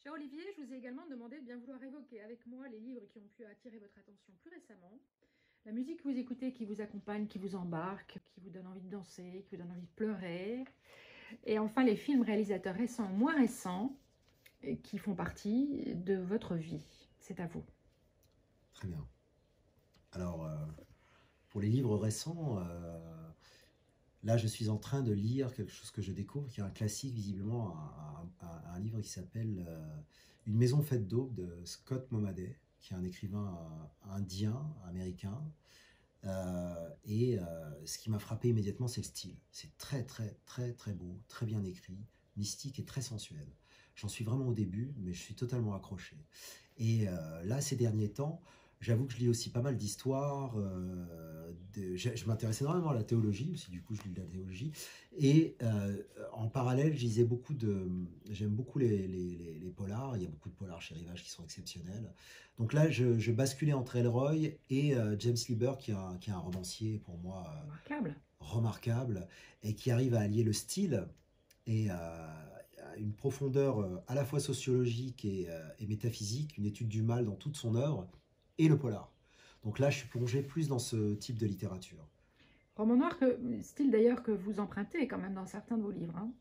Cher Olivier, je vous ai également demandé de bien vouloir évoquer avec moi les livres qui ont pu attirer votre attention plus récemment, la musique que vous écoutez qui vous accompagne, qui vous embarque, qui vous donne envie de danser, qui vous donne envie de pleurer, et enfin les films réalisateurs récents, moins récents, qui font partie de votre vie. C'est à vous. Très bien. Alors, pour les livres récents, là, je suis en train de lire quelque chose que je découvre, qui est un classique, visiblement, un livre qui s'appelle Une maison faite d'aube de Scott Momaday, qui est un écrivain indien, américain. Ce qui m'a frappé immédiatement, c'est le style. C'est très, très, très, très beau, très bien écrit, mystique et très sensuel. J'en suis vraiment au début, mais je suis totalement accroché. Là, ces derniers temps, j'avoue que je lis aussi pas mal d'histoires. Je m'intéresse énormément à la théologie, aussi du coup je lis de la théologie. En parallèle, je lisais beaucoup de... J'aime beaucoup les polars. Il y a beaucoup de polars chez Rivage qui sont exceptionnels. Donc là, je basculais entre Elroy et James Lieber, qui est un romancier pour moi Remarquable. remarquable et qui arrive à allier le style et une profondeur à la fois sociologique et métaphysique, une étude du mal dans toute son œuvre, et le polar. Donc là, je suis plongé plus dans ce type de littérature. Roman noir, style d'ailleurs que vous empruntez quand même dans certains de vos livres. Hein.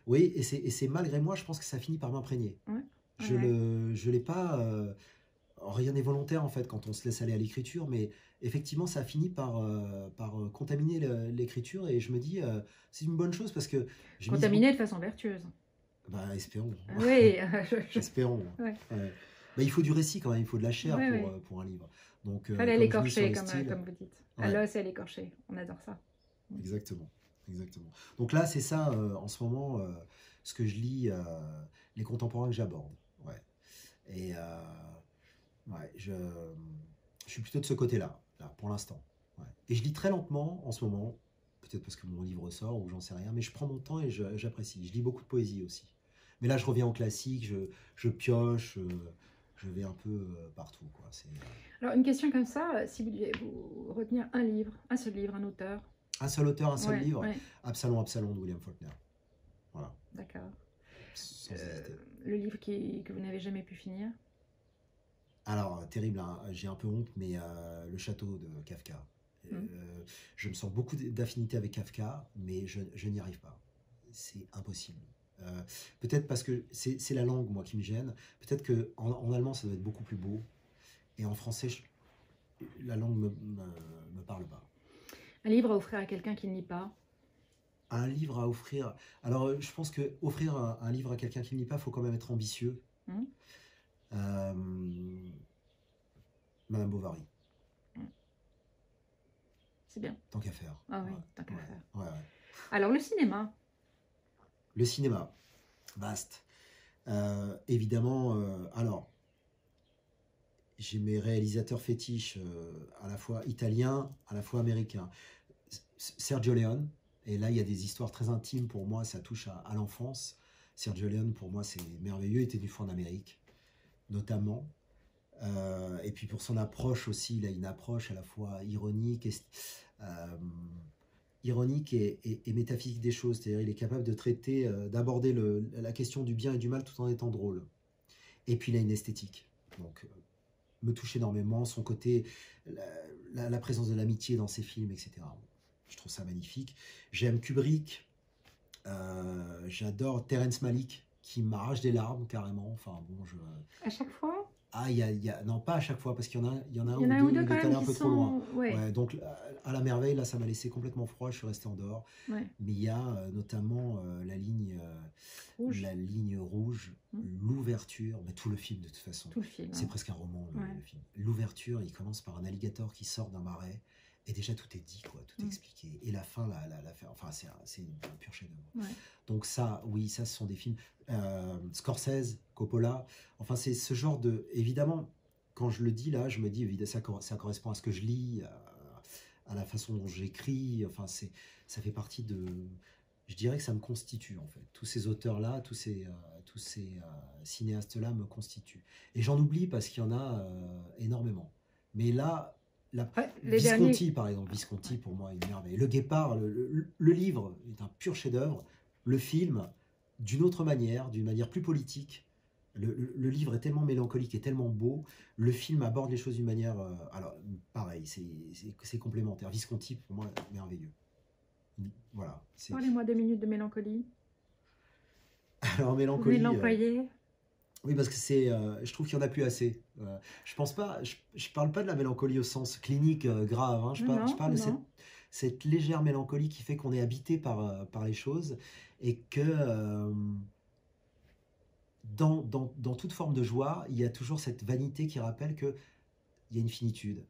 Oui, et c'est malgré moi, je pense que ça finit par m'imprégner. Ouais, ouais. Je l'ai pas... rien n'est volontaire en fait quand on se laisse aller à l'écriture, mais effectivement ça a fini par contaminer l'écriture et je me dis c'est une bonne chose parce que j'ai mis Contaminé de façon vertueuse. Bah, espérons. Oui, Espérons. ouais. Ouais. Bah, il faut du récit quand même, il faut de la chair Ouais, ouais. pour un livre. Donc, Fallait comme je lis sur l'écorcher, le style. comme vous dites. À Ouais, l'os et à l'écorcher. On adore ça. exactement. Exactement. Donc là, c'est ça, en ce moment, ce que je lis, les contemporains que j'aborde. Ouais. Et ouais, je suis plutôt de ce côté-là, là, pour l'instant. Ouais. Et je lis très lentement en ce moment, peut-être parce que mon livre sort ou j'en sais rien, mais je prends mon temps et j'apprécie. Je lis beaucoup de poésie aussi. Mais là, je reviens au classique, je pioche, je vais un peu partout, quoi. Alors, une question comme ça, si vous deviez vous retenir un livre, un seul livre, un auteur. Un seul auteur, un seul Ouais, livre, ouais, Absalom, Absalom de William Faulkner. Voilà, d'accord. sans hésiter. Le livre que vous n'avez jamais pu finir. Alors, terrible, hein, j'ai un peu honte, mais Le Château de Kafka. Mm. Je me sens beaucoup d'affinité avec Kafka, mais je n'y arrive pas. C'est impossible. Peut-être parce que c'est la langue, moi, qui me gêne. Peut-être qu'en allemand, ça doit être beaucoup plus beau. Et en français, la langue me parle pas. Un livre à offrir à quelqu'un qui ne lit pas. Un livre à offrir. Alors, je pense que offrir un livre à quelqu'un qui ne lit pas, il faut quand même être ambitieux. Mm. Euh, Madame Bovary, Mm. C'est bien. tant qu'à faire. Ah oui, Ouais, tant qu'à ouais, faire. ouais, ouais. Alors, le cinéma. Le cinéma, vaste. Évidemment, alors, j'ai mes réalisateurs fétiches à la fois italiens, à la fois américains. Sergio Leone, et là il y a des histoires très intimes pour moi, ça touche à l'enfance. Sergio Leone, pour moi, c'est merveilleux, il était du fond d'Amérique, notamment. Et puis pour son approche aussi, il a une approche à la fois euh, ironique et métaphysique des choses. C'est-à-dire il est capable de traiter, d'aborder la question du bien et du mal tout en étant drôle. Et puis il a une esthétique. Donc me touche énormément, son côté, la présence de l'amitié dans ses films, etc. Je trouve ça magnifique. J'aime Kubrick, j'adore Terrence Malick, qui m'arrache des larmes carrément. Enfin bon, À chaque fois. ah, non, pas à chaque fois, parce qu'il y en a un Il y en a ou un ou deux deux où il quand est allé même un qui peu trop loin. sont... Ouais, Ouais, donc à la merveille, là, ça m'a laissé complètement froid, je suis resté en dehors. ouais. Mais il y a notamment Rouge. la ligne rouge, Mm. l'ouverture, mais tout le film de toute façon. Tout le film. C'est Hein. presque un roman, Ouais. le film. L'ouverture, il commence par un alligator qui sort d'un marais, et déjà tout est dit, quoi, tout est Mm. expliqué. Et la fin, enfin, c'est un pur chef-d'œuvre. Ouais. Donc ça, oui, ça, ce sont des films. Scorsese, Coppola, enfin, c'est ce genre de... Évidemment, quand je le dis là, je me dis, évidemment, ça correspond à ce que je lis, à la façon dont j'écris, enfin, ça fait partie de... Je dirais que ça me constitue, en fait. Tous ces auteurs-là, tous ces cinéastes-là me constituent. Et j'en oublie parce qu'il y en a énormément. Mais là, Ouais, les Visconti, derniers... par exemple, Ouais. Visconti, pour moi, est une merveille. Le Guépard, le livre est un pur chef-d'œuvre. Le film, d'une autre manière, d'une manière plus politique, Le livre est tellement mélancolique et tellement beau. Le film aborde les choses d'une manière... alors, pareil, c'est complémentaire. Visconti, pour moi, merveilleux. Voilà. Parlez-moi 2 minutes de mélancolie. Alors, Vous venez de mélancolie... l'employer. oui, parce que je trouve qu'il n'y en a plus assez. Je pense pas, je parle pas de la mélancolie au sens clinique grave, hein. Je Non, parle de non. cette légère mélancolie qui fait qu'on est habité par les choses et que dans toute forme de joie, il y a toujours cette vanité qui rappelle qu'il y a une finitude.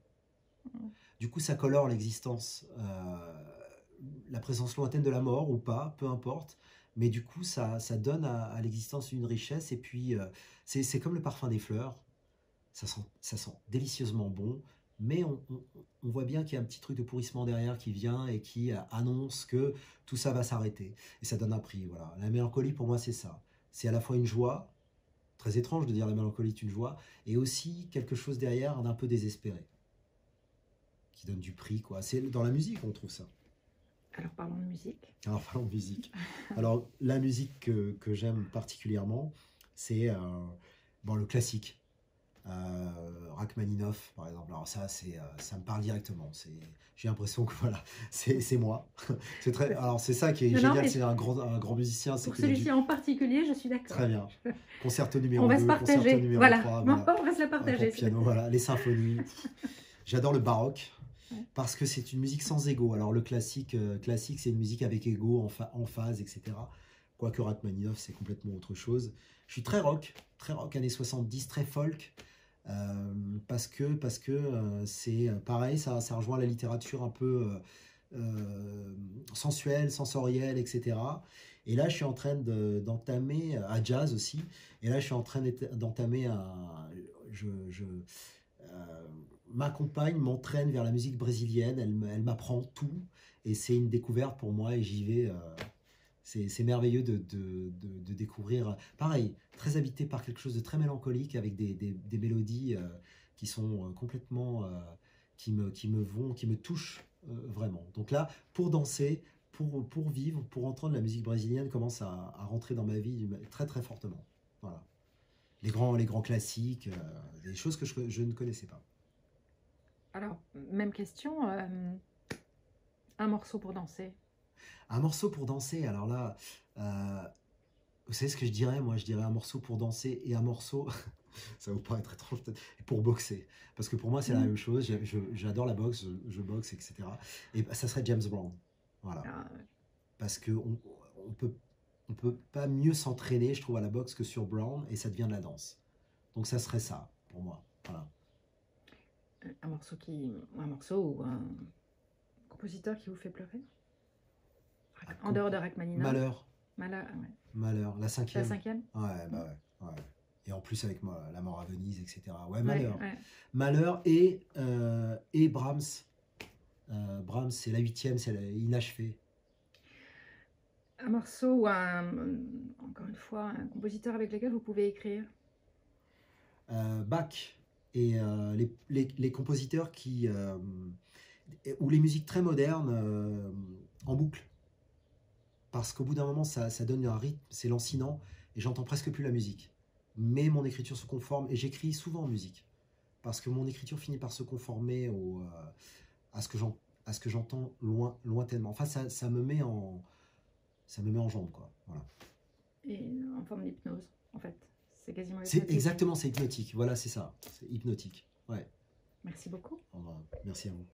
Du coup, ça colore l'existence, la présence lointaine de la mort ou pas, peu importe. Mais du coup, ça donne à l'existence une richesse. Et puis, c'est comme le parfum des fleurs. Ça sent délicieusement bon. Mais on voit bien qu'il y a un petit truc de pourrissement derrière qui vient et qui annonce que tout ça va s'arrêter. Et ça donne un prix. Voilà. La mélancolie, pour moi, c'est ça. C'est à la fois une joie, très étrange de dire la mélancolie est une joie, et aussi quelque chose derrière d'un peu désespéré, qui donne du prix, quoi. C'est dans la musique on trouve ça. Alors parlons de musique. Alors parlons de musique. Alors la musique que j'aime particulièrement, c'est bon, le classique. Rachmaninoff, par exemple. Alors ça me parle directement. J'ai l'impression que voilà, c'est moi. Alors c'est ça qui est Non, génial, mais c'est un grand musicien. pour celui-ci en particulier, je suis d'accord. Très bien. Concerto numéro On va 2, se concerto partager. numéro Voilà. 3. Non, Voilà. on va se la partager. Pour piano, voilà. Les symphonies. J'adore le baroque. Ouais. Parce que c'est une musique sans ego. Alors le classique, c'est une musique avec ego, en phase, etc. Quoique Rachmaninoff, c'est complètement autre chose. Je suis très rock, années 70, très folk. Parce que c'est pareil, ça rejoint la littérature un peu sensuelle, sensorielle, etc. Et là, je suis en train d'entamer, à jazz aussi, et là, je suis en train d'entamer ma compagne m'entraîne vers la musique brésilienne, elle m'apprend tout, et c'est une découverte pour moi, et j'y vais. C'est merveilleux de découvrir. Pareil, très habité par quelque chose de très mélancolique, avec des mélodies qui sont complètement... qui me touchent vraiment. Donc là, pour danser, pour vivre, pour entendre la musique brésilienne commence à rentrer dans ma vie très très fortement. Voilà. Les grands classiques, des choses que je ne connaissais pas. Alors, même question, un morceau pour danser. Un morceau pour danser, alors là, vous savez ce que je dirais? Moi, je dirais un morceau pour danser et un morceau, ça va vous paraître étrange peut-être, pour boxer. Parce que pour moi, c'est la même chose. J'adore la boxe, je boxe, etc. Et ça serait James Brown. Voilà. Ah, Parce qu'on on peut pas mieux s'entraîner, je trouve, à la boxe que sur Brown, et ça devient de la danse. Donc ça serait ça, pour moi. Voilà. un morceau ou un compositeur qui vous fait pleurer? En dehors de Rachmaninoff. Malheur. Malheur, ouais. Malheur, la cinquième. La cinquième? Ouais, bah ouais, ouais. Et en plus avec la mort à Venise, etc. Ouais, Malheur. Ouais. Malheur et Brahms. Brahms, c'est la huitième, c'est inachevé. Un morceau ou encore une fois, un compositeur avec lequel vous pouvez écrire? Bach et les compositeurs ou les musiques très modernes en boucle. Parce qu'au bout d'un moment, ça donne un rythme, c'est lancinant, et j'entends presque plus la musique. Mais mon écriture se conforme, et j'écris souvent en musique. Parce que mon écriture finit par se conformer à ce que j'entends lointainement. Enfin, ça me met en jambe, quoi. Voilà. Et en forme d'hypnose, en fait. C'est quasiment hypnotique. Exactement, c'est hypnotique. Voilà, c'est ça. C'est hypnotique. Ouais. Merci beaucoup. Merci à vous.